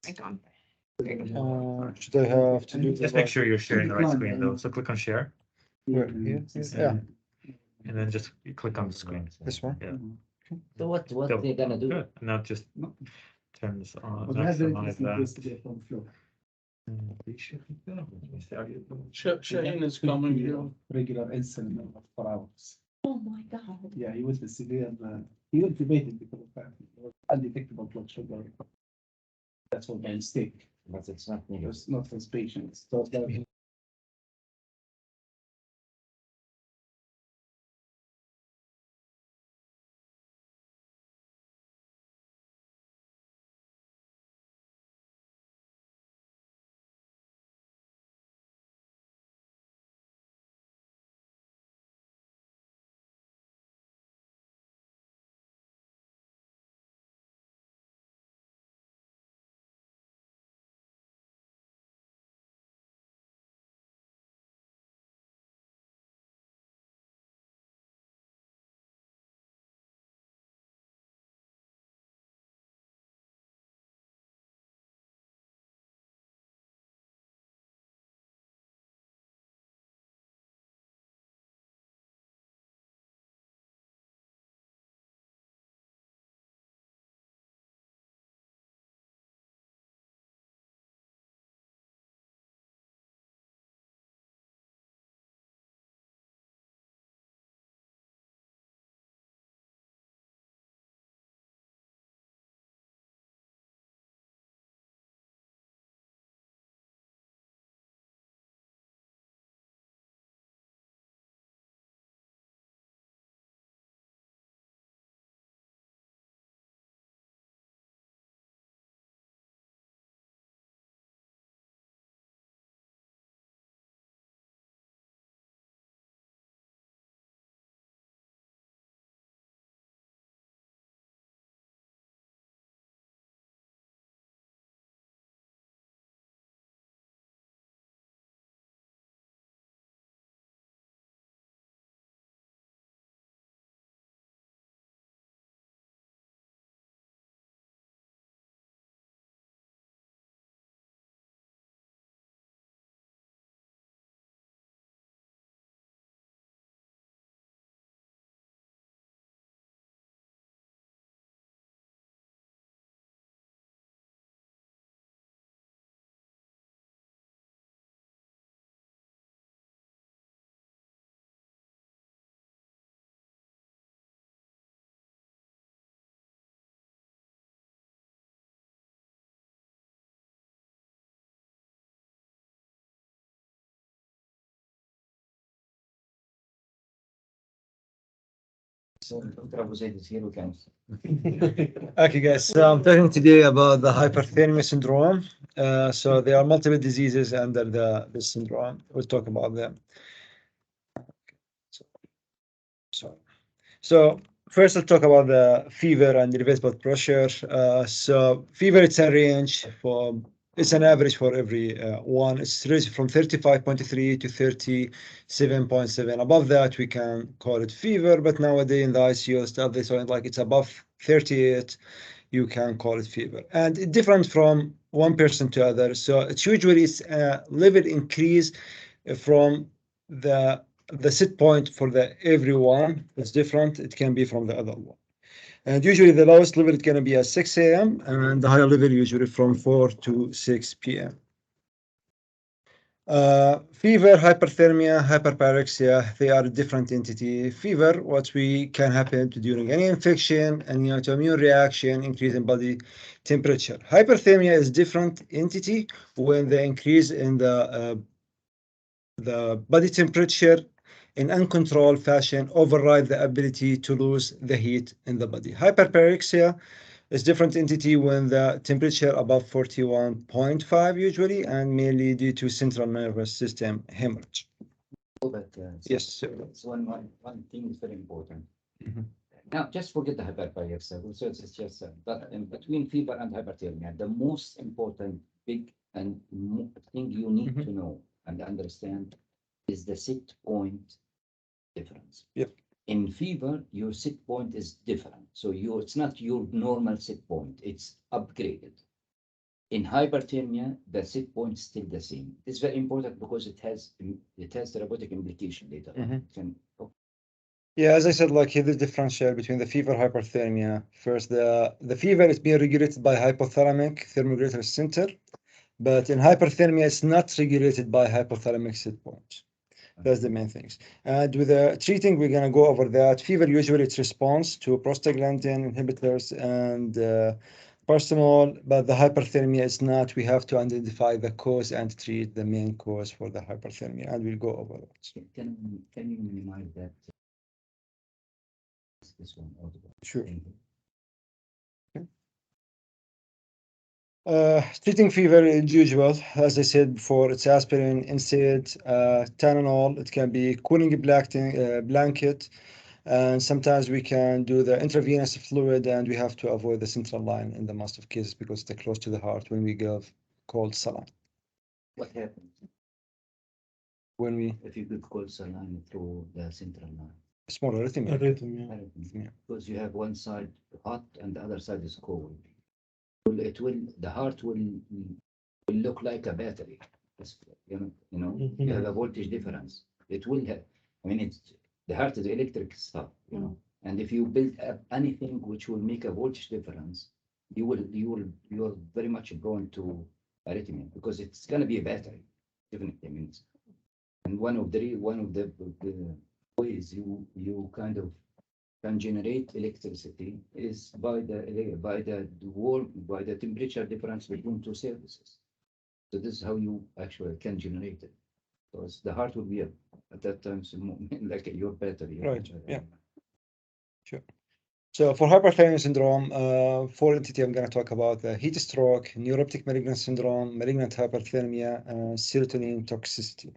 icon. Should I have to do Just make sure you're sharing the right screen though. So click on share where here? Yeah, and then just click on the screen. this one. Yeah. So what Go. they're gonna do? Good. Now just turn this on. But that's very Maximize interesting that. from flow. Shaheen is coming here. Regular insulin for hours. Oh my God. Yeah, he was a severe, he was debated because of that. It was undetectable blood sugar. That's all by mistake. But it's not It needed. was not his patients. So that So Trabosid is here, we can. Okay, guys. So I'm talking today about the hyperthermia syndrome. So there are multiple diseases under this syndrome. We'll talk about them. So first, I'll talk about the fever and elevated blood pressure. So fever, it's a range for, it's an average for every one. It's ranging from 35.3 to 37.7. Above that, we can call it fever, but nowadays in the ICU stuff, they say like it's above 38, you can call it fever. And it different from one person to other. So it's usually it's a level increase from the set point for the everyone is different. It can be from the other one. And usually the lowest level is going to be at 6 a.m. and the higher level usually from 4 to 6 p.m. Fever, hyperthermia, hyperpyrexia, they are a different entity. Fever, what we can happen during any infection, any autoimmune reaction, increase in body temperature. Hyperthermia is different entity when the increase in the body temperature in uncontrolled fashion override the ability to lose the heat in the body. Hyperpyrexia is different entity when the temperature above 41.5 usually and mainly due to central nervous system hemorrhage. But, Yes, sir. so one thing is very important. Mhm. Now, just forget the hyperpyrexia. So it's just, but in between fever and hyperthermia, the most important big and thing you need Mhm. to know and understand is the set point difference. Yep. In fever, your set point is different. So it's not your normal set point, it's upgraded. In hyperthermia, the set point is still the same. It's very important because it has therapeutic implication later. Mhm. It can- Yeah, as I said, like here the differential between the fever hyperthermia. First, the fever is being regulated by hypothalamic thermoregulatory center, but in hyperthermia, it's not regulated by hypothalamic set point. That's the main things. And with the treating, we're gonna go over that. Fever usually it responds to prostaglandin inhibitors and paracetamol, but the hyperthermia is not. We have to identify the cause and treat the main cause for the hyperthermia, and we'll go over that. Can you minimize that? This one also. Sure. Thank you. Treating fever as usual, as I said before, it's aspirin, NSAID, Tylenol. It can be cooling blanket, and sometimes we can do the intravenous fluid, and we have to avoid the central line in the most of cases because they're close to the heart when we give cold saline. What happens When we if you could call saline through the central line? small arrhythmia. Yeah. Because you have one side hot and the other side is cold. The heart will look like a battery. You have a voltage difference. It will have, I mean, the heart is electric stuff, and if you build up anything which will make a voltage difference, you're very much prone to arrhythmia because it's going to be a battery, definitely. I mean, and one of the ways you kind of can generate electricity is by the temperature difference between two surfaces. So this is how you actually can generate it. So the heart will be at that time like your battery. Right, yeah. Sure. So for hyperthermia syndrome, four entity I'm going to talk about: the heat stroke, neuroptic malignant syndrome, malignant hyperthermia, and serotonin toxicity.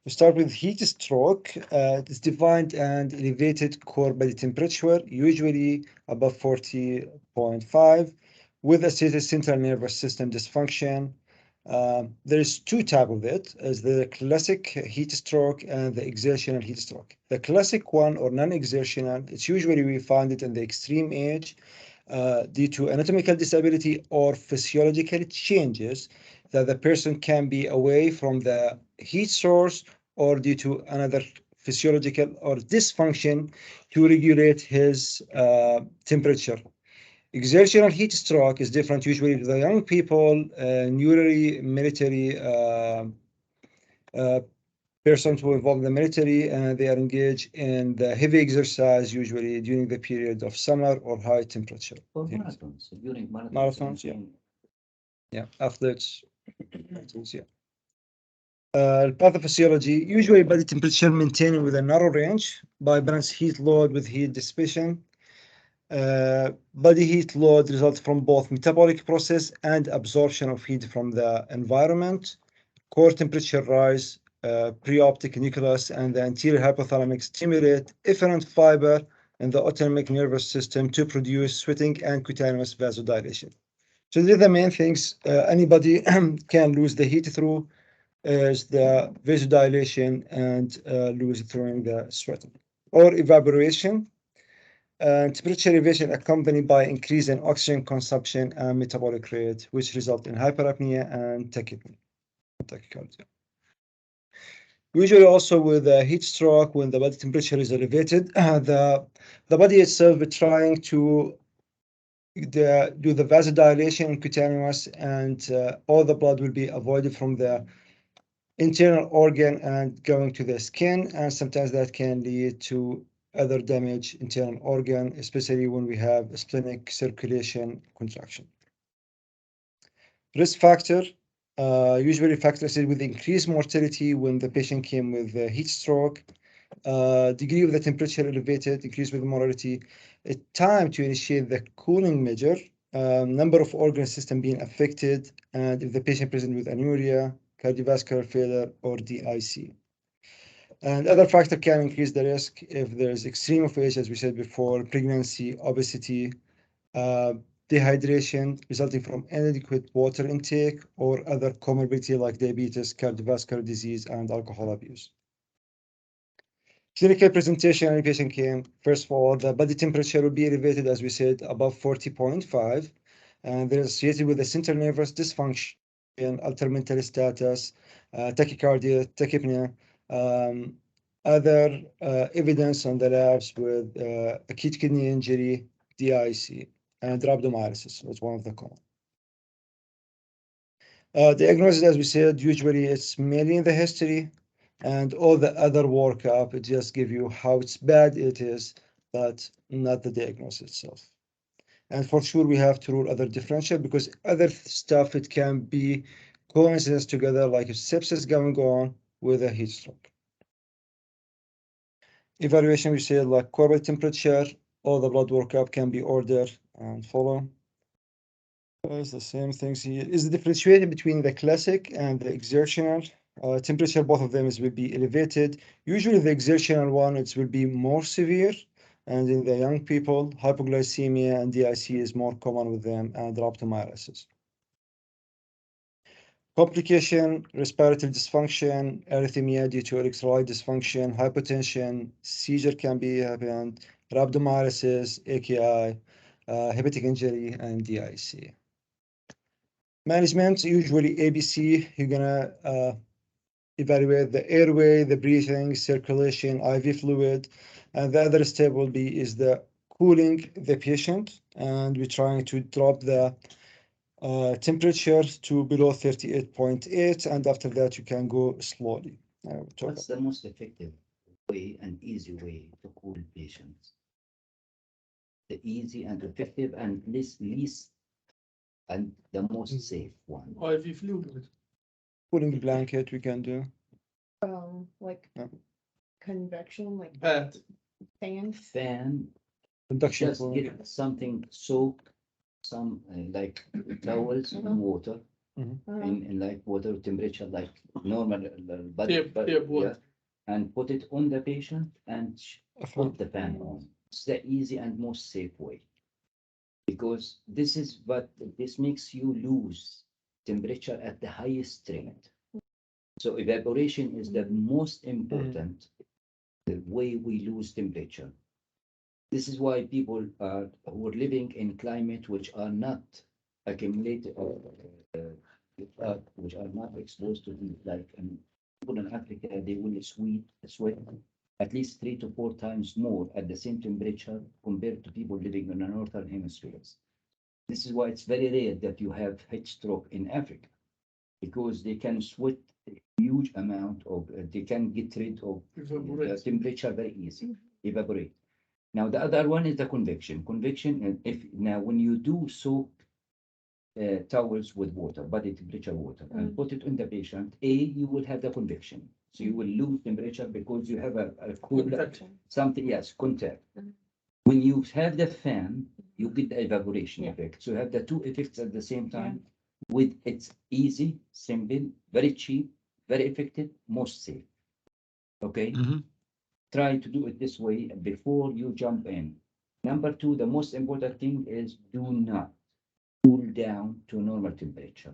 We start with heat stroke. It is defined and elevated core body temperature, usually above 40.5, with associated central nervous system dysfunction. There's two types of it, as the classic heat stroke and the exertional heat stroke. The classic one, or non-exertional, it's usually we find it in the extreme age due to anatomical disability or physiological changes that the person can be away from the heat source or due to another physiological or dysfunction to regulate his temperature. Exertional heat stroke is different, usually to the young people, newly military persons who involve in the military, and they are engaged in the heavy exercise, usually during the period of summer or high temperature. For marathons, during marathons. Marathons, yeah. Yeah, athletes. Yeah. Pathophysiology, usually body temperature maintained with a narrow range by balance heat load with heat dissipation. Body heat load results from both metabolic process and absorption of heat from the environment. Core temperature rise, preoptic nucleus, and the anterior hypothalamic stimulate efferent fiber in the autonomic nervous system to produce sweating and cutaneous vasodilation. So these are the main things anybody can lose the heat through is the vasodilation and lose through the sweating or evaporation. Temperature elevation accompanied by increase in oxygen consumption and metabolic rate, which result in hyperapnea and tachycardia. Usually also with a heat stroke, when the body temperature is elevated, the body itself is trying to do the vasodilation in cutaneous, and all the blood will be avoided from the internal organ and going to the skin, and sometimes that can lead to other damage internal organ, especially when we have splenic circulation contraction. Risk factor, usually factors with increased mortality when the patient came with heat stroke, degree of the temperature elevated, increase with mortality, time to initiate the cooling measure, number of organ system being affected, and if the patient present with anuria, cardiovascular failure, or DIC. And other factor can increase the risk if there's extreme of age, as we said before, pregnancy, obesity, dehydration resulting from inadequate water intake, or other comorbidity like diabetes, cardiovascular disease, and alcohol abuse. Clinical presentation and patient came. First of all, the body temperature will be elevated, as we said, above 40.5. and they're associated with the central nervous dysfunction, altered mental status, tachycardia, tachypnea, other evidence on the labs with acute kidney injury, DIC, and rhabdomyolysis was one of the common. Diagnosis, as we said, usually it's mainly in the history, and all the other workup, it just give you how it's bad it is, but not the diagnosis itself. And for sure, we have to rule other differential because other stuff, it can be coincidence together, like if sepsis going on with a heat stroke. Evaluation, we said like corporal temperature, all the blood workup can be ordered and follow. It's the same things here. Is the differentiation between the classic and the exertional temperature? Both of them will be elevated. Usually the exertional one, it will be more severe. And in the young people, hypoglycemia and DIC is more common with them, and rhabdomyolysis. Complication, respiratory dysfunction, arrhythmia due to electrolyte dysfunction, hypotension, seizure can be happened, rhabdomyolysis, AKI, hepatic injury, and DIC. Management, usually ABC, you're gonna evaluate the airway, the breathing, circulation, IV fluid, and the other step will be is the cooling the patient, and we're trying to drop the temperature to below 38.8, and after that you can go slowly. What's the most effective way and easy way to cool patients? The easy and effective and least and the most safe one. IV fluid. Cooling blanket we can do. Like Yeah. convection, like Bat. fan. Fan, Induction just cooling. get something soak, some like towels in water, in like water temperature, like normal body, Tap water. and put it on the patient and A fan. put the fan on. It's the easy and most safe way. Because this is what this makes you lose temperature at the highest strength. So evaporation is the most important the way we lose temperature. This is why people are who are living in climate which are not accumulated which are not exposed to heat, like people in Africa, they will sweat at least 3 to 4 times more at the same temperature compared to people living in the northern hemispheres. This is why it's very rare that you have heat stroke in Africa, because they can sweat a huge amount of, they can get rid of the Evaporate. temperature very easy, evaporate. Now the other one is the convection. Convection, and if now when you do soak towels with water, body temperature water, and put it on the patient, you will have the convection. So you will lose temperature because you have a cool something, yes, contact. When you have the fan, you get the evaporation effect. So you have the two effects at the same time. With it's easy, simple, very cheap, very effective, most safe. Okay. Try to do it this way before you jump in. Number two, the most important thing is do not cool down to normal temperature.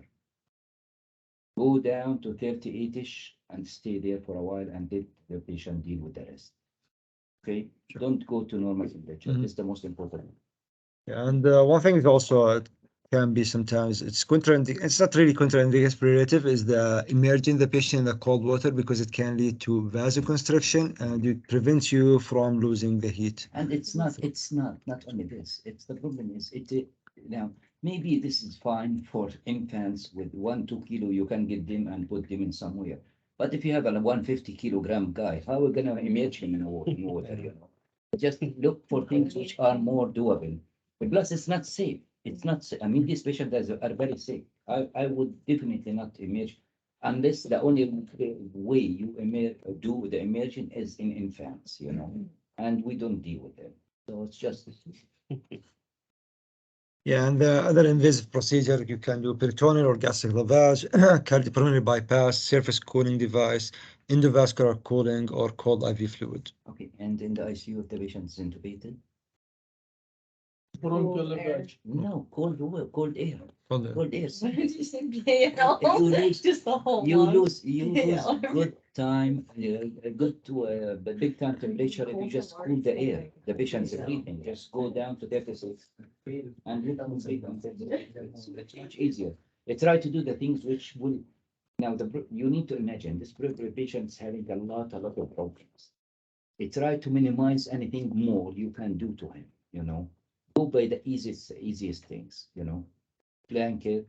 Go down to 38-ish and stay there for a while and let the patient deal with the rest. Okay, don't go to normal temperature. It's the most important. Yeah, and one thing is also can be sometimes it's contraindicated. It's not really contraindicated, it's relative, is the immerging the patient in the cold water because it can lead to vasoconstriction and it prevents you from losing the heat. And it's not only this. It's the problem is now maybe this is fine for infants with 1-2 kilo. You can get them and put them in somewhere. But if you have a 150-kilogram guy, how are we gonna immerse him in water? You know, just look for things which are more doable. Plus, it's not safe. It's not. I mean, these patients are very sick. I would definitely not immerse unless the only way you do the immersion is in infants. You know, and we don't deal with them. So it's just. Yeah, and the other invasive procedure you can do peritoneal or gastric lavage, cardiopulmonary bypass, surface cooling device, endovascular cooling, or cold IV fluid. Okay, and in the ICU, if the patient is intubated. Bronchial No, cold air. Hold on. Cold air. You lose- just the whole You month. lose Yeah. good time, good to the big time temperature if you just cool the air. The patient's breathing, just go down to 36 and let them breathe on 36. It's much easier. They try to do the things which will, now you need to imagine this patient's having a lot of problems. They try to minimize anything more you can do to him, you know. Go by the easiest things, you know. Blanket,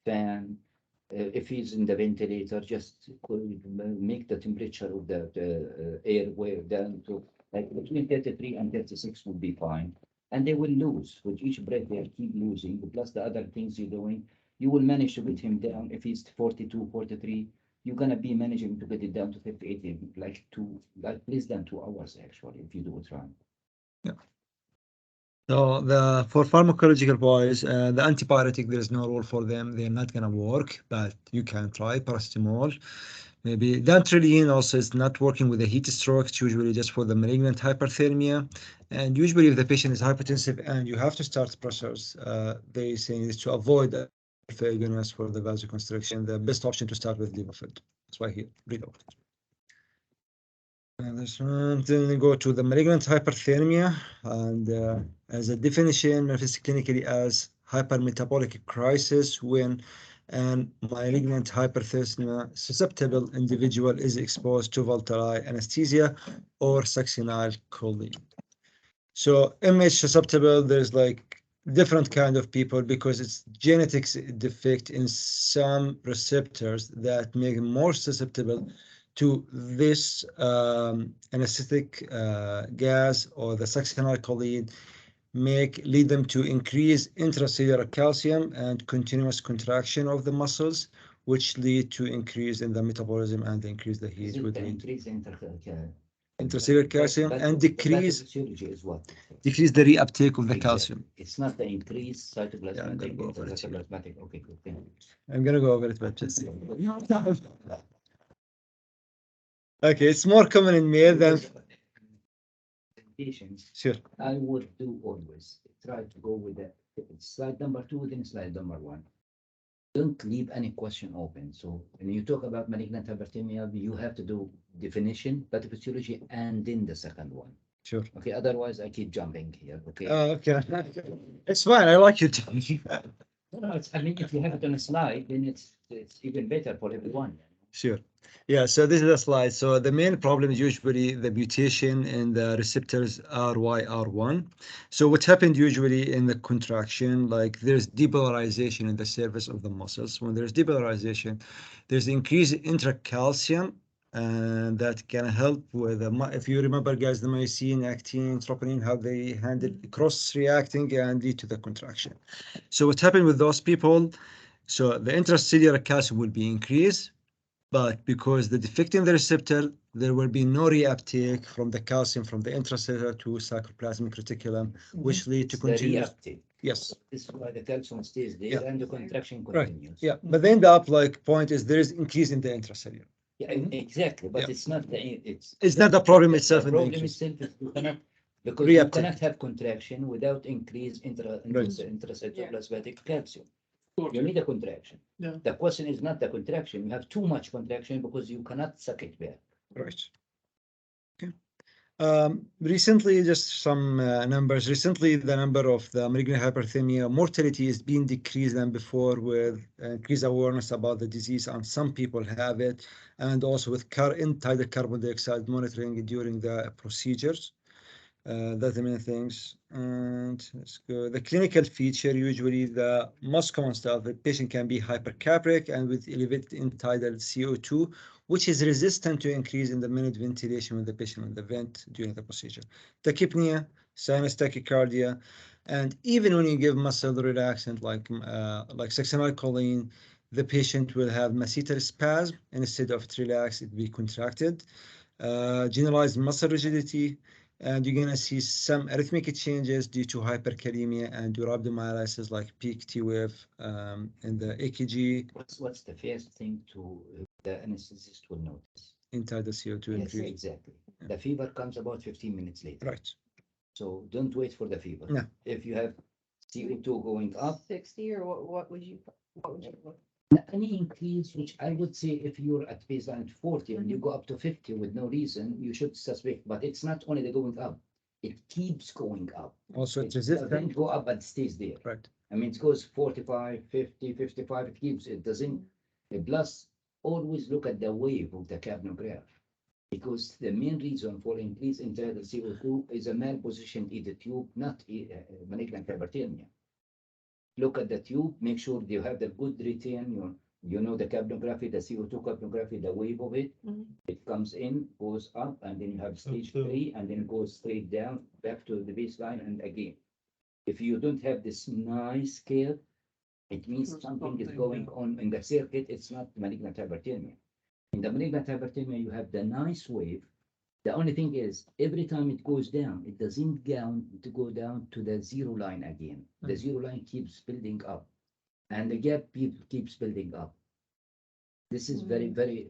fan, if he's in the ventilator, just make the temperature of the airway down to like between 33 and 36 will be fine. And they will lose with each breath, they'll keep losing. Plus the other things you're doing, you will manage to get him down. If he's 42, 43, you're gonna be managing to get it down to 58 in like less than 2 hours actually, if you do it right. So for pharmacological wise, the antibiotic, there's no rule for them. They're not gonna work, but you can try paracetamol. Maybe dantrolene also is not working with the heat stroke. It's usually just for the malignant hyperthermia. And usually if the patient is hypertensive and you have to start pressures, they say is to avoid agonist for the vasoconstriction. The best option to start with Levophed. That's why he read out. And this one, then we go to the malignant hyperthermia, and as a definition, manifests clinically as hypermetabolic crisis when an malignant hyperthermia susceptible individual is exposed to volatile anesthesia or succinyl choline. So MH susceptible, there's like different kind of people because it's genetics defect in some receptors that make them more susceptible to this anesthetic gas or the succinylcholine lead them to increase intracellular calcium and continuous contraction of the muscles, which lead to increase in the metabolism and increase the heat with intracellular calcium and decrease Is what? the reuptake of the Exactly. calcium. It's not the increased Yeah, I'm gonna cytoplasmatic, go over it here. cytoplasmatic. Okay, good. Thank you. I'm gonna go over it, but just okay, it's more common in male than Patients, sure. I would do always try to go with the slide number 2, then slide number 1. Don't leave any question open. So when you talk about malignant hyperthermia, you have to do definition, pathophysiology, and then the second one. Sure. Okay, otherwise I keep jumping here. Okay. Okay. It's fine. I like you. No, I mean, if you have it on a slide, then it's even better for everyone. Sure. Yeah, so this is a slide. So the main problem is usually the mutation in the receptors RYR1. So what happened usually in the contraction, like there's depolarization in the surface of the muscles. When there's depolarization, there's increased intracalcium, and that can help with if you remember, guys, the myosin, actin, troponin, how they handle cross-reacting and lead to the contraction. So what happened with those people? So the intracellular calcium will be increased, but because the defect in the receptor, there will be no reuptake from the calcium from the intracellular to sarcoplasmic reticulum, which lead to It's the continuous. reuptake. Yes. This is why the calcium stays there Yeah. and the contraction Right. continues. Yeah, but the end up like point is there is increase in the intracellular. Yeah, exactly. But Yeah. it's not It's not the problem itself The in the problem increase. itself is because you Reuptake. cannot have contraction without increased intracytoplasmatic calcium. You need a contraction. Yeah. The question is not the contraction. You have too much contraction because you cannot suck it back. Right. Okay. Recently, just some numbers. Recently, the number of the malignant hyperthermia mortality is being decreased than before with increased awareness about the disease, and some people have it, and also with inside carbon dioxide monitoring during the procedures. That's the main things. And let's go. The clinical feature, usually the most common stuff, the patient can be hypercapric and with elevated end-tidal CO2, which is resistant to increase in the minute ventilation when the patient in the vent during the procedure. Tachypnea, sinus tachycardia, and even when you give muscle relaxant like succinylcholine, the patient will have masseter spasm, and instead of it relax, it be contracted. Generalized muscle rigidity, and you're going to see some arrhythmic changes due to hyperkalemia and neurorhabdomyolysis like peak T wave in the EKG. What's the first thing the anesthetist will notice? Inside the CO2 Yes, increase. exactly. The fever comes about 15 minutes later. Right. So don't wait for the fever. No. If you have CO2 going up. 60 or what would you look? Any increase, which I would say if you're at baseline 40 and you go up to 50 with no reason, you should suspect, but it's not only the going up, it keeps going up. Also, It it's doesn't resistant. go up but stays there. Right. I mean, it goes 45, 50, 55, it keeps, it doesn't. Plus, always look at the wave of the capnograph. Because the main reason for increase in tidal CO2 is a malpositioned either tube, not malignant hyperthermia. Look at the tube, make sure you have the good retain, you know the capnography, the CO2 capnography, the wave of it. It comes in, goes up, and then you have stage 3, and then goes straight down, back to the baseline, and again. If you don't have this nice curve, it means There's something is something, going on in the circuit, it's not malignant hyperthermia. In the malignant hyperthermia, you have the nice wave. The only thing is, every time it goes down, it doesn't go down to the zero line again. The zero line keeps building up, and the gap keeps building up. This is very, very,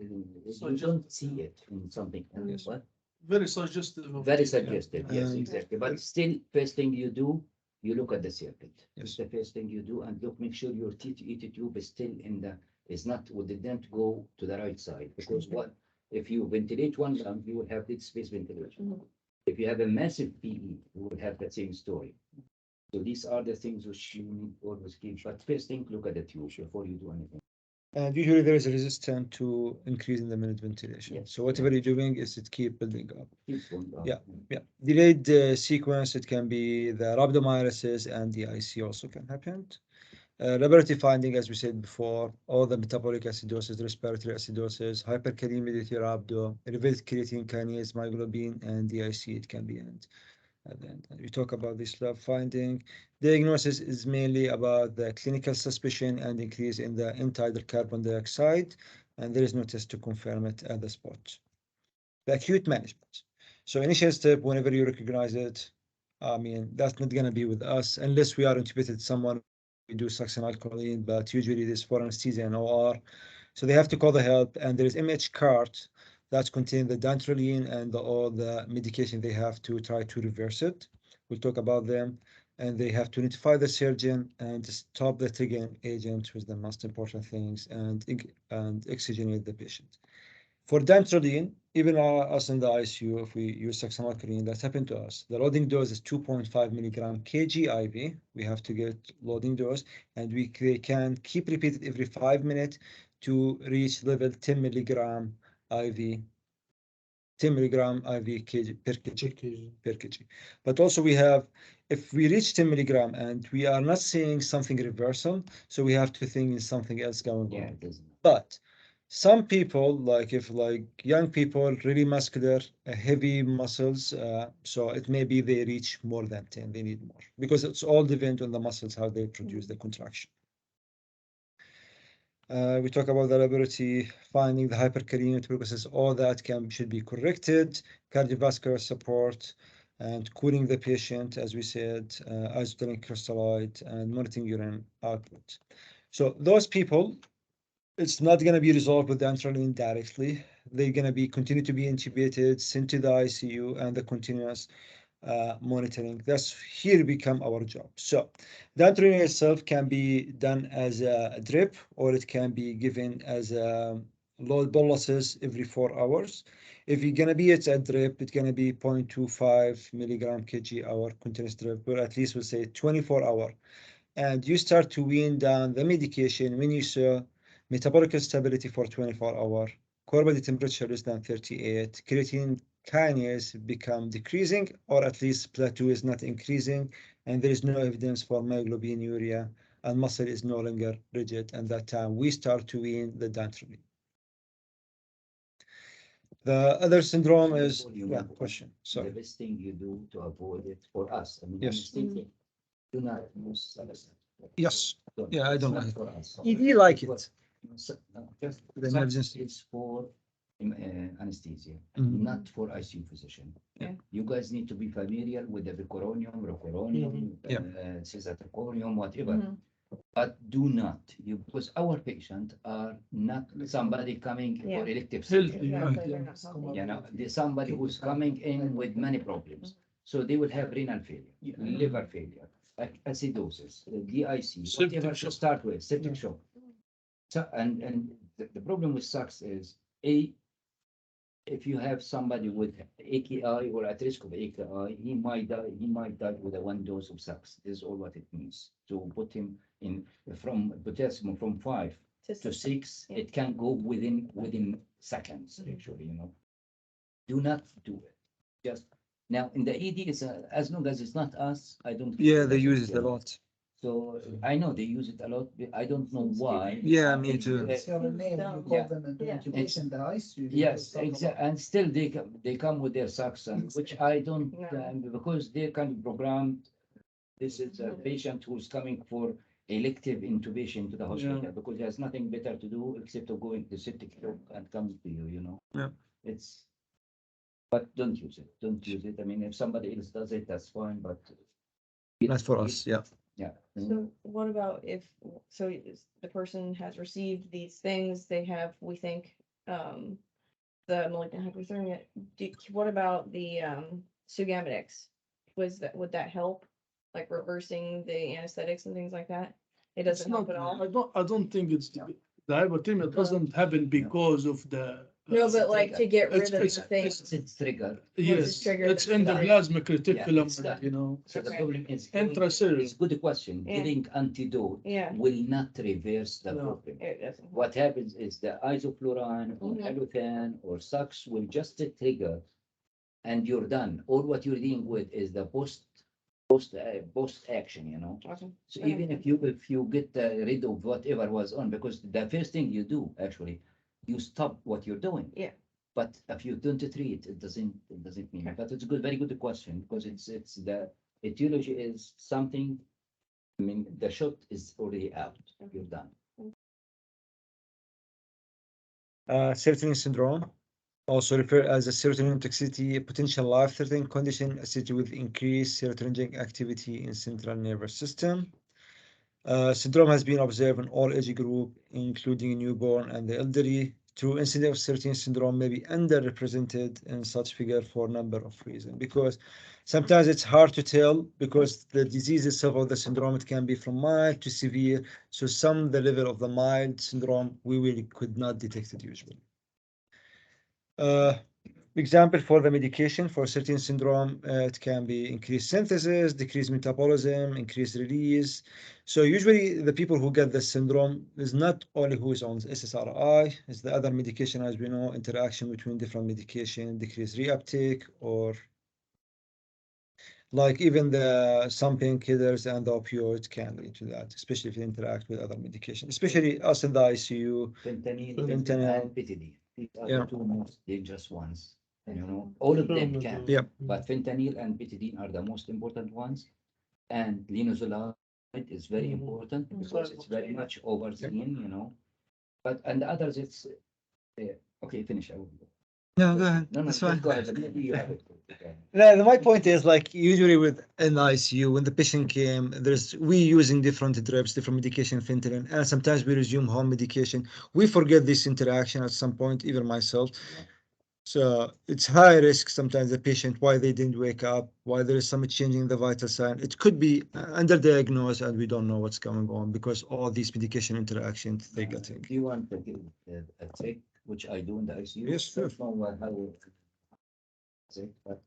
So you just- don't see it in something else. Yes. What? Very suggestive. of Very it, yeah. suggestive, yes, And- exactly. But still, first thing you do, you look at the circuit. Yes. It's the first thing you do, and look, make sure your T2 tube is still in the, is not, didn't go to the right side. Because what, if you ventilate one lung, you will have dead space ventilation. If you have a massive PE, you will have the same story. So these are the things which you need always keep. But first thing, look at the tube before you do anything. And usually there is a resistance to increasing the minute ventilation. Yes. So whatever you're doing is it keep building up. Keeps going up. Yeah. Yeah. Delayed sequence, it can be the rhabdomyolysis and the IC also can happen. Laboratory finding, as we said before, all the metabolic acidosis, respiratory acidosis, hyperkalemia, rhabdo, elevated creatine kinase, myoglobin, and DIC, it can be end. And then we talk about this lab finding. Diagnosis is mainly about the clinical suspicion and increase in the end-tidal carbon dioxide, and there is no test to confirm it at the spot. The acute management. So initial step, whenever you recognize it, I mean, that's not gonna be with us unless we are intubated someone, we do succinylcholine, but usually this for anesthesia and OR. So they have to call the help, and there is MH cart that contain the dantrolene and all the medication they have to try to reverse it. We'll talk about them, and they have to notify the surgeon and stop the triggering agent, which is the most important things, and oxygenate the patient. For dantrolene, even us in the ICU, if we use succinylcholine, that happened to us. The loading dose is 2.5 milligram kg IV. We have to get loading dose, and we can keep repeated every 5 minutes to reach level 10 milligram IV. 10 milligram IV per kg. But also we have, if we reach 10 milligram and we are not seeing something reversal, so we have to think in something else going Yeah, on. it doesn't. But some people, like if young people, really muscular, heavy muscles, so it may be they reach more than 10, they need more. Because it's all depends on the muscles, how they produce the contraction. We talk about the laboratory finding the hyperkalemia tuberculosis, all that should be corrected, cardiovascular support, and cooling the patient, as we said, isotonic crystallite, and monitoring urine output. So those people, it's not going to be resolved with the dantrolene directly. They're going to be continue to be intubated, sent to the ICU, and the continuous monitoring. That's here become our job. So dantrolene itself can be done as a drip, or it can be given as a low boluses every 4 hours. If you're gonna be it's a drip, it's gonna be 0.25 milligram kg hour continuous drip, but at least we'll say 24 hour. And you start to wean down the medication when you saw metabolic stability for 24 hour, core body temperature less than 38, creatine kinase become decreasing, or at least plateau is not increasing, and there is no evidence for myoglobinuria, and muscle is no longer rigid. And that time we start to wean the dantrolene. The other syndrome is, yeah, question. The Sorry. best thing you do to avoid it for us, I mean, Yes. anesthesia, do not use salicylate. Yes. Yeah, I It's don't not like it. for us. ED like It's it. Just The some- emergency. It's for anesthesia, Mhm. not for ICU physician. Yeah. You guys need to be familiar with the bicoronium, rocuronium, Yeah. cisatriconium, whatever. Mhm. But do not, because our patients are not somebody coming Yeah. for elective Healthy, surgery. yeah. Exactly, they're not healthy. You know, there's somebody who's coming in with many problems. So they will have renal failure, liver failure, acidosis, DIC, Septic whatever to shock. start with, septic shock. So, and the problem with SACS is, if you have somebody with AKI or at risk of AKI, he might die with a one dose of SACS. This is all what it means. To put him in from potassium from 5 to 6, Yeah. it can go within seconds, actually, you know. Do not do it. Just now in the ED, it's as long as it's not us, I don't. Yeah, feel they that use it's, it you a know. lot. So I know they use it a lot. But I don't know why. Yeah, me It's, too. It's your name, you call Yeah. them an Yeah. intubation device. you Yes, talk about- exactly. And still they come with their socks, and which I don't, No. because they kind of programmed. This is a patient who's coming for elective intubation to the hospital because he has nothing better to do except of going to septic shock and comes to you, you know. Yeah. It's, but don't use it. Don't use it. I mean, if somebody else does it, that's fine, but. Not for us, yeah. Yeah. So what about if, so the person has received these things, they have, we think, the malignant hyperthermia. What about the, Sugammadex? Would that help? Like reversing the anesthetics and things like that? It It's doesn't help not, at all? I don't think it's, the hyperthermia doesn't happen because of the. No, but like to get rid of the it's- thing. It's triggered. Yes, triggered it's the- endoplasmic it's reticulum, that. you know. So the Okay. problem is. Intracellular. It's good question. Yeah. Giving antidote Yeah, will not reverse the No. problem. it doesn't. help. What happens is the isoflurane or Mhm. halothane or SUX will just trigger and you're done. All what you're dealing with is the post action, you know. Okay. So even if you get rid of whatever was on, because the first thing you do actually, you stop what you're doing. Yeah. But if you don't treat, it doesn't mean. Okay. But it's good, very good question because it's the etiology is something. I mean, the shot is already out. You're done. Serotonin syndrome, also referred as a serotonin toxicity, a potential life-threatening condition associated with increased serotonergic activity in central nervous system. Syndrome has been observed in all age group, including newborn and the elderly. True incidence of serotonin syndrome may be underrepresented in such figure for a number of reasons, because sometimes it's hard to tell because the disease itself of the syndrome, it can be from mild to severe. So the level of the mild syndrome, we really could not detect it usually. Example for the medication for certain syndrome, it can be increased synthesis, decreased metabolism, increased release. So usually the people who get the syndrome is not only who is on SSRI, it's the other medication, as we know, interaction between different medication, decreased reuptake, or like even some painkillers and the opioids can lead to that, especially if you interact with other medication, especially us in the ICU. Fentanyl, Fentanyl. and Pitidine. These are Yeah. the two most dangerous ones. You know, all of them can. Yeah. But fentanyl and Pitidine are the most important ones. And linezolid is very important because it's very much overseen, you know. But and the others, it's okay. Finish. I will go. No, go ahead. No, That's just fine. go ahead. Maybe you have it. Okay. No, my point is like usually with an ICU, when the patient came, we using different drips, different medication, fentanyl, and sometimes we resume home medication. We forget this interaction at some point, even myself. So it's high risk sometimes the patient, why they didn't wake up, why there is some change in the vital sign. It could be underdiagnosed and we don't know what's going on because all these medication interactions they're getting. Do you want to give a trick, which I do in the ICU? Yes, sure. I don't know how it, but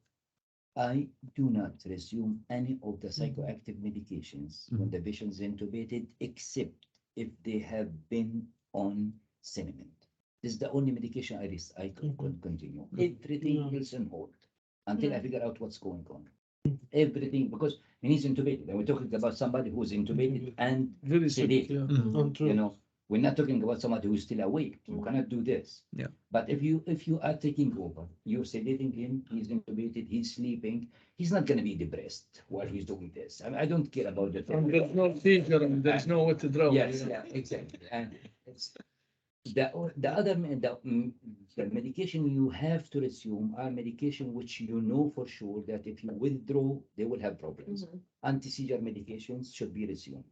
I do not resume any of the psychoactive medications when the patient is intubated, except if they have been on cinnamon. This is the only medication I could continue. Everything else on hold until I figure out what's going on. Everything, because when he's intubated, and we're talking about somebody who's intubated and Very sick, sedated. yeah. Mhm. Untrue. You know, we're not talking about somebody who's still awake. You cannot do this. Yeah. But if you are taking over, you're sedating him, he's intubated, he's sleeping, he's not gonna be depressed while he's doing this. I mean, I don't care about the And there's no seizure and there's no withdrawal. Yes, you know. yeah, exactly. And it's the medication you have to resume are medication which you know for sure that if you withdraw, they will have problems. Anti-seizure medications should be resumed.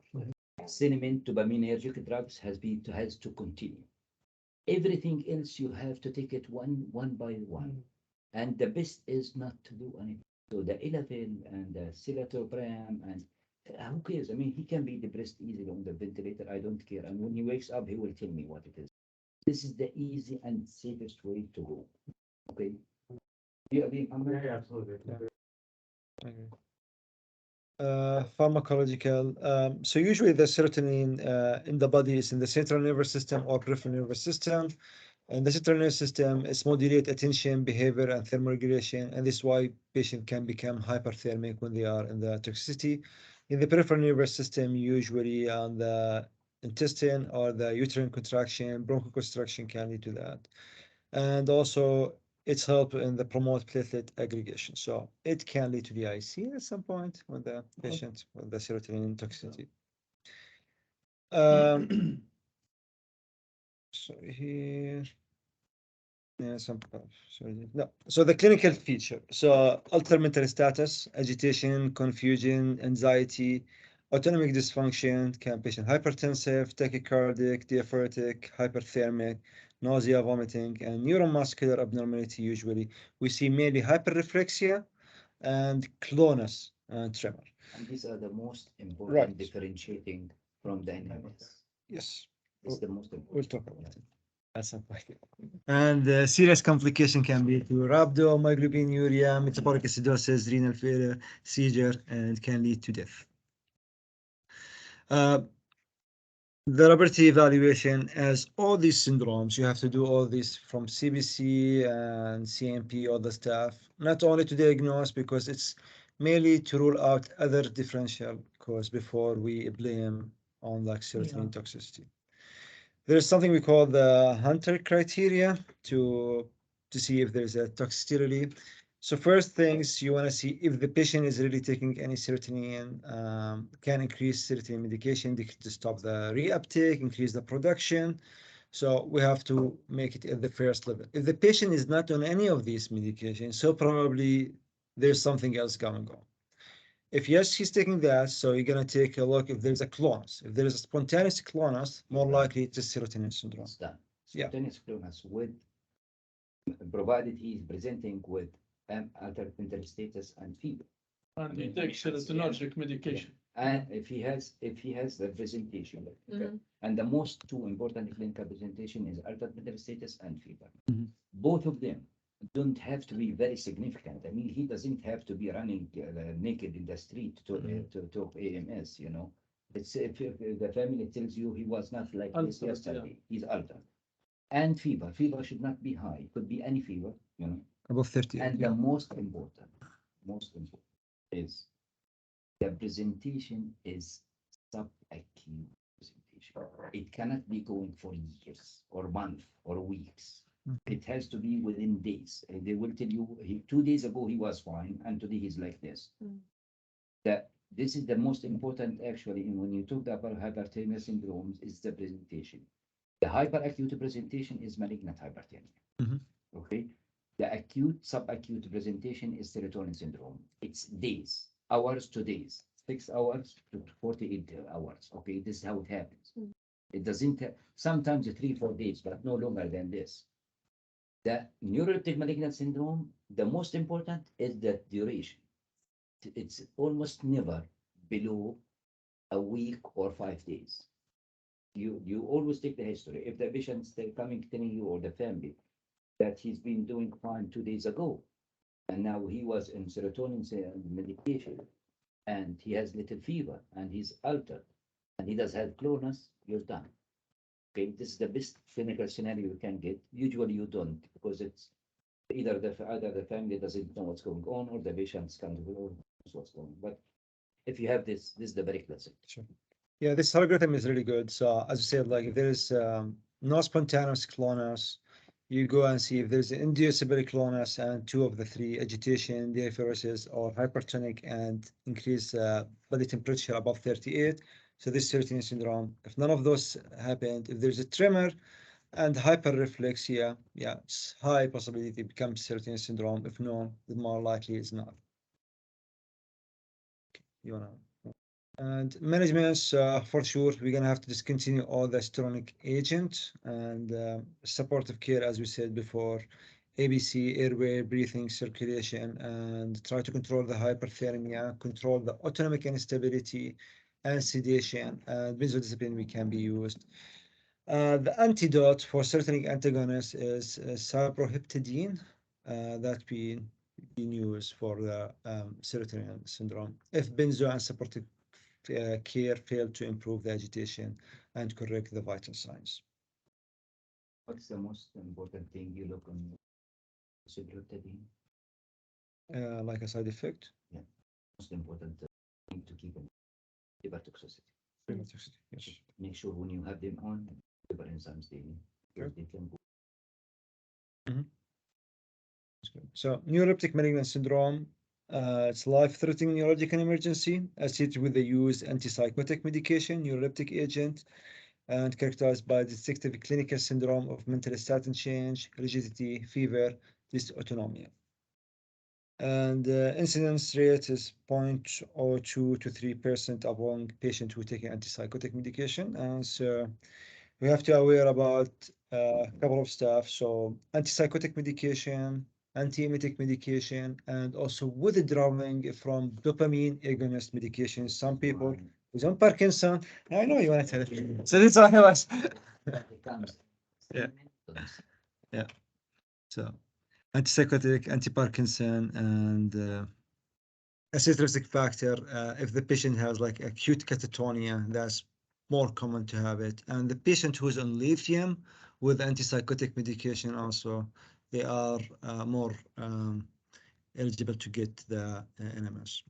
Cinnamon, dopaminergic drugs has to continue. Everything else you have to take it one by one. And the best is not to do anything. So the Elavil and the citalopram and who cares? I mean, he can be depressed easily on the ventilator. I don't care. And when he wakes up, he will tell me what it is. This is the easy and safest way to go. Okay. Yeah, I mean, absolutely. Okay. Pharmacological. So usually the serotonin in the body is in the central nervous system or peripheral nervous system. And the central nervous system is modulate attention, behavior, and thermoregulation. And this is why patient can become hyperthermic when they are in the toxicity. In the peripheral nervous system, usually on the intestine or the uterine contraction, bronchoconstriction can lead to that. And also it's help in the promote platelet aggregation. So it can lead to the IC at some point with the patient with the serotonin toxicity. Sorry here. Yeah, sorry. No. So the clinical feature. So altered mental status, agitation, confusion, anxiety, autonomic dysfunction, can patient hypertensive, tachycardic, diaphoretic, hyperthermic, nausea, vomiting, and neuromuscular abnormality. Usually, we see mainly hyperreflexia and clonus and tremor. and these are the most important Right. differentiating from the NMS. Yes, It's the most important. we'll talk about it at some point. And the serious complication can be to rhabdomyoglobinuria, metabolic acidosis, renal failure, seizure, and can lead to death. The laboratory evaluation as all these syndromes, you have to do all this from CBC and CMP, all the stuff, not only to diagnose, because it's mainly to rule out other differential cause before we blame on like serotonin toxicity. There's something we call the Hunter criteria to see if there's a toxicity really. So first things you want to see if the patient is really taking any serotonin, can increase serotonin medication to stop the reuptake, increase the production. So we have to make it at the first level. If the patient is not on any of these medications, so probably there's something else going on. If yes, he's taking that, so you're gonna take a look if there's a clonus. If there is a spontaneous clonus, more likely it's a serotonin syndrome. It's done. Yeah. Spontaneous clonus with, provided he is presenting with altered mental status and fever. And he takes serotonergic medication. And if he has the presentation, Mhm. and the most two important clinical presentation is altered mental status and fever. Mhm. Both of them don't have to be very significant. I mean, he doesn't have to be running naked in the street to AMS. You know, it's if the family tells you he was not like this Altered, yesterday, he's altered. And fever should not be high. It could be any fever. You know, Above 30. and the most important is the presentation is subacute presentation. It cannot be going for years or months or weeks. It has to be within days. And they will tell you 2 days ago he was fine and today he's like this. Mm. That this is the most important actually when you talk about hyperthermia syndromes is the presentation. The hyperacute presentation is malignant hyperthermia. Mhm. Okay. The acute subacute presentation is serotonin syndrome. It's days, hours to days, 6 hours to 48 hours. Okay, this is how it happens. Mm. It doesn't sometimes 3-4 days, but no longer than this. The neuroleptic malignant syndrome, the most important is the duration. It's almost never below a week or 5 days. You always take the history. If the patient is coming telling you or the family that he's been doing fine 2 days ago, and now he was in serotonin medication, and he has little fever, and he's altered, and he does have clonus, you're done. Okay, this is the best clinical scenario you can get. Usually you don't, because it's either the family doesn't know what's going on, or the patient's kind of knows what's going on. But if you have this is the very classic. Sure. Yeah, this algorithm is really good. So as you said, like if there is no spontaneous clonus, you go and see if there's an inducible clonus and 2 of the 3, agitation, diaphoresis, or hypertonic and increase body temperature above 38. So this serotonin syndrome. If none of those happened, if there's a tremor and hyperreflexia, yeah, it's high possibility it becomes serotonin syndrome. If no, the more likely is not. You wanna. And management, for sure, we're gonna have to discontinue all the steronic agent and supportive care, as we said before, ABC, airway, breathing, circulation, and try to control the hyperthermia, control the autonomic instability, and sedation. And benzodiazepine we can be used. The antidote for serotonin agonist is cyproheptadine that we use for the serotonin syndrome. If benzo and supportive care fail to improve the agitation and correct the vital signs. What's the most important thing you look on cyproheptadine? Like a side effect? Most important thing to keep in liver toxicity. Yes. Make sure when you have them on, liver enzymes daily, because they can go. So neuroleptic malignant syndrome, it's life-threatening neurological emergency associated with the use antipsychotic medication, neuroleptic agent, and characterized by distinctive clinical syndrome of mental status change, rigidity, fever, dysautonomia. And incidence rate is 0.02 to 3% among patients who take antipsychotic medication. And so we have to aware about a couple of stuff. So antipsychotic medication, antiemetic medication, and also withdrawing from dopamine agonist medication. Some people who's on Parkinson, I know you want to tell it. So this is what I was. Yeah. Yeah. So antipsychotic, anti-Parkinson, and acid risk factor. If the patient has like acute catatonia, that's more common to have it. And the patient who's on lithium with antipsychotic medication also, they are more eligible to get the NMS.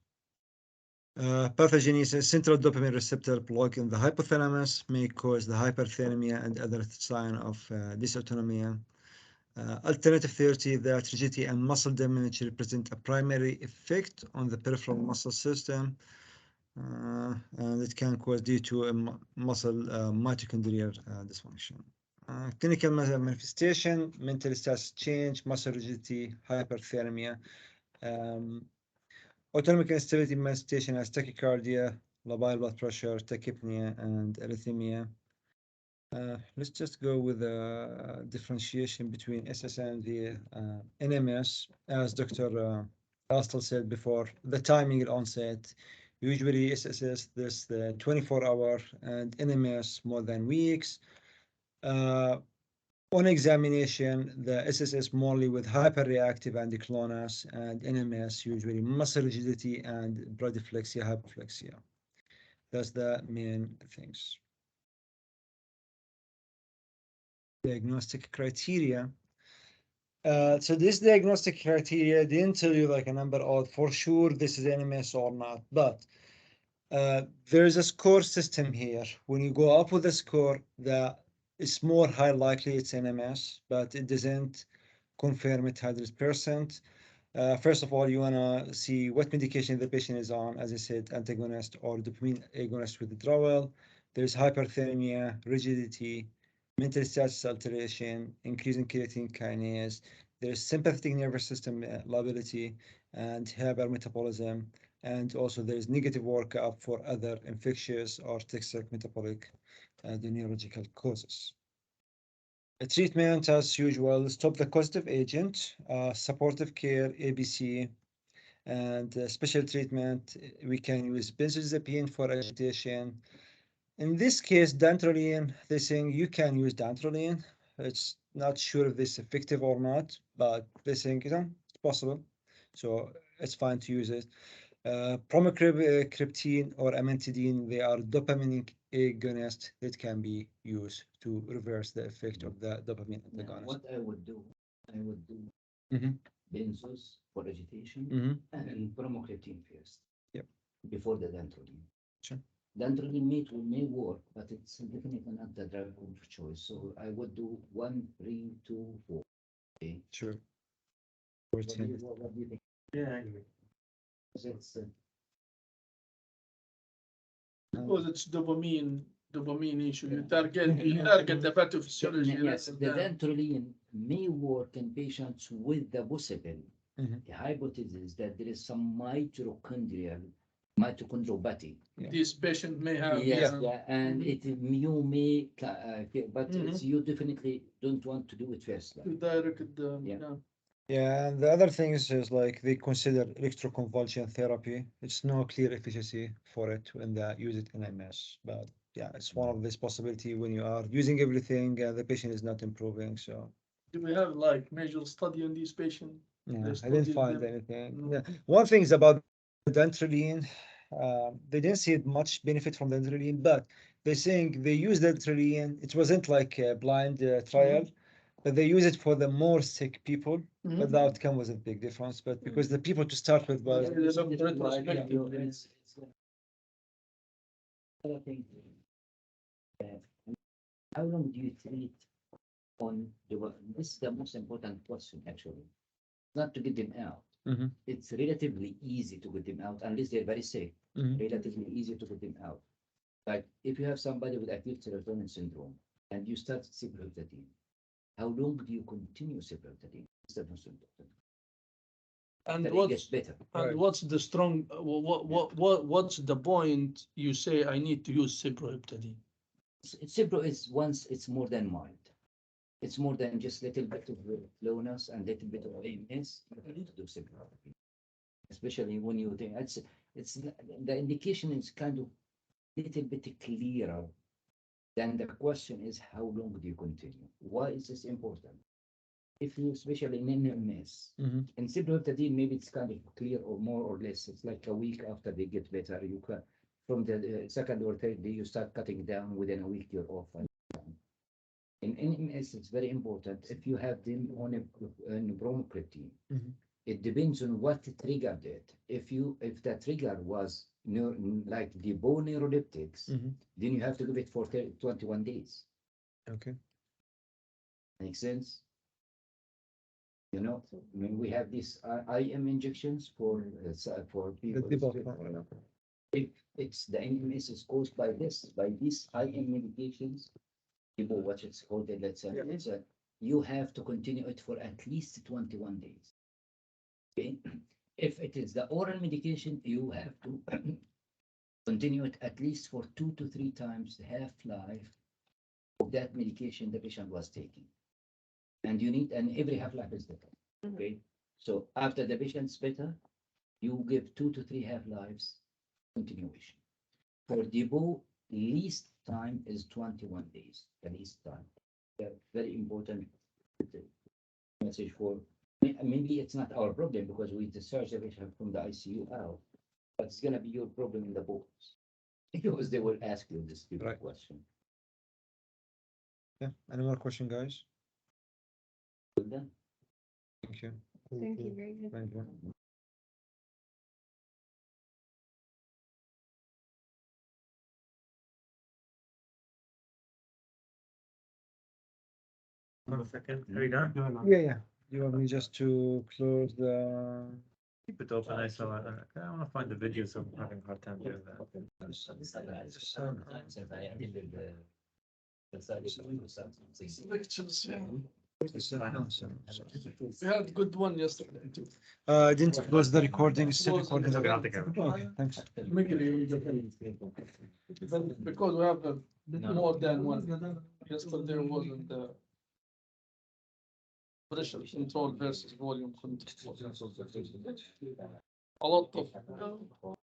Pathogenesis, central dopamine receptor block in the hypothalamus may cause the hyperthermia and other sign of dysautonomia. Alternative theory that rigidity and muscle damage represent a primary effect on the peripheral muscle system, and it can cause due to a muscle mitochondrial dysfunction. Clinical manifestation, mental status change, muscle rigidity, hyperthermia, autonomic instability manifestation as tachycardia, labile blood pressure, tachypnea, and arrhythmia. Let's just go with the differentiation between SS and the NMS. As Dr. Astle said before, the timing and onset. Usually SSS, this the 24-hour, and NMS more than weeks. On examination, the SSS morely with hyperreactive anticlonus, and NMS usually muscle rigidity and bradyplexia, hypoflexia. That's the main things. Diagnostic criteria. So this diagnostic criteria didn't tell you like a number of for sure this is NMS or not, but there is a score system here. When you go up with a score, it's more high likely it's NMS, but it doesn't confirm it 100%. First of all, you wanna see what medication the patient is on. As I said, antagonist or dopamine agonist withdrawal. There's hyperthermia, rigidity, mental status alteration, increasing creatine kinase. There's sympathetic nervous system lability and hypermetabolism. And also there's negative workup for other infectious or toxic metabolic the neurological causes. Treatment as usual, stop the causative agent, supportive care, ABC, and special treatment. We can use benzodiazepine for agitation. In this case, dantrolene, they're saying you can use dantrolene. It's not sure if this is effective or not, but they're saying it's possible. So it's fine to use it. Bromocriptine or amantadine, they are dopamine agonist that can be used to reverse the effect of the dopamine Now, antagonist. what I would do Mhm. benzos for agitation Mhm. and bromocriptine first. Yep. Before the dantrolene. Sure. Dantrolene may work, but it's definitely not the drug of choice. So I would do 1, 3, 2, 4. Okay. Sure. What do you think? Yeah, I agree. It's, Because it's dopamine issue. You target the pathophysiology. yes, rather the than- dantrolene may work in patients with the possible Mhm. hypothesis that there is some mitochondriopathy. This patient may have. Yes, and it you may, but Mhm. you definitely don't want to do it first. To direct the. Yeah. Yeah. Yeah, and the other thing is like they consider electroconvulsion therapy. It's no clear efficacy for it when they use it in MS, but yeah, it's one of this possibility when you are using everything and the patient is not improving. So Do we have like major study on these patients? yeah, They I didn't studied find them. anything. No. Yeah. One thing is about the dantrolene. They didn't see much benefit from the dantrolene, but they saying they used the dantrolene. It wasn't like a blind trial, but they use it for the more sick people. But the outcome was a big difference. But because the people to start with was Maybe they look retrospective. Other thing, how long do you treat on this is the most important question actually, not to get them out. Mhm. It's relatively easy to get them out unless they're very sick. Mhm. Relatively easy to get them out. Like if you have somebody with acute serotonin syndrome and you start ciprofloxacin, how long do you continue ciprofloxacin? It's the most important. And That it what's gets better. Right. what's the strong what's the point you say I need to use cyproheptadine? Cipro is once it's more than mild. It's more than just little bit of lowness and little bit of AMS. You need to do Cipro, especially when you think it's the indication is kind of little bit clearer. Then the question is how long do you continue? Why is this important? If you especially in MS, Mhm. in ciprofloxacin, maybe it's kind of clear or more or less. It's like a week after they get better. You can from the second or third day you start cutting down. Within a week you're off. In MS, it's very important if you have them on a bromocriptine. Mhm. It depends on what triggered it. If the trigger was like the bone neuroleptics, Mhm. then you have to give it for 21 days. Okay. Makes sense? You know, I mean, we have these IM injections for The people. debuff. If it's the MS is caused by these IM medications, people what it's called, let's say, you have to continue it for at least 21 days. Okay? If it is the oral medication, you have to continue it at least for 2 to 3 times the half-life of that medication the patient was taking. And every half-life is different. Okay. So after the patient's better, you give 2 to 3 half-lives continuation. For depot, least time is 21 days, the least time. Very important message for maybe it's not our problem because we discharge the patient from the ICU out, but it's gonna be your problem in the boards because they will ask you this stupid Right. question. Yeah. Any more question, guys? Well done. Thank you. Thank you, very good. Thank you. One second. Are you done? Yeah, yeah. You want me just to close the? Keep it open. I want to find the video, so I'm having a hard time doing that. Lectures, yeah. Sorry. We had good one yesterday too. Didn't close the recording. Still Close the recording. recording. Okay, thanks. Because we have more than one. Yesterday wasn't the pressure control versus volume control. A lot of